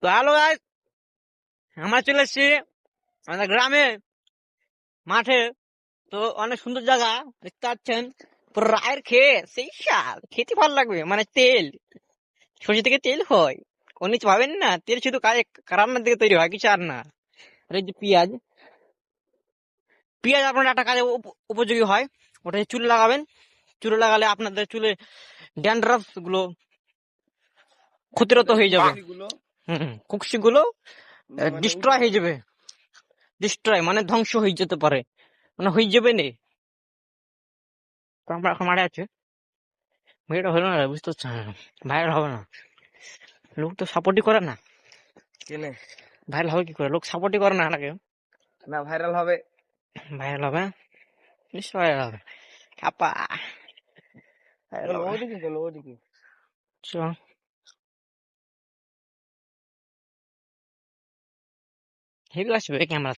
তো hello guys, আমরা চলে এসেছি আমাদের গ্রামে মাঠে। তো অনেক সুন্দর জায়গা দেখতে পাচ্ছেন। পুরো রায়ের খেয়ে সেই স্বাদ, খেতে ভালো লাগবে। মানে তেল, সর্ষে থেকে তেল হয়। কোনো কিছু ভাবেন না, তেল শুধু রান্নার দিকে তৈরি হয়, কিছু আর না। আর এই যে পেঁয়াজ, পেঁয়াজ আপনার একটা কাজে উপযোগী হয়। ওটা চুলে লাগাবেন। চুলে লাগালে আপনাদের চুলে ড্যান্ড্রাফ গুলো ক্ষতিরত মানে হয়ে যাবে। কুক্সিগুলো কুক্সি গুলো মানে উঠে ডিস্ট্রয় হয়ে যাবে। যাবে। ডিস্ট্রয় মানে ধ্বংস হয়ে যেতে পারে, মানে হয়ে যাবে না। তো আমরা এখন মাঠে আছে, এটা হলো না, বুঝতে পারছি না। ভাইরাল হবে না, লোক তো সাপোর্টই করে না। কেনে ভাইরাল হবে কি করে, লোক সাপোর্টই করে না এটাকে। না ভাইরাল হবে? ভাইরাল হবে, নিশ্চয় ভাইরাল হবে। খাপা ভাইরাল কেন হবে। ওদিকে, কেন ওদিকে? চ, হেভি আসবে ক্যামেরা।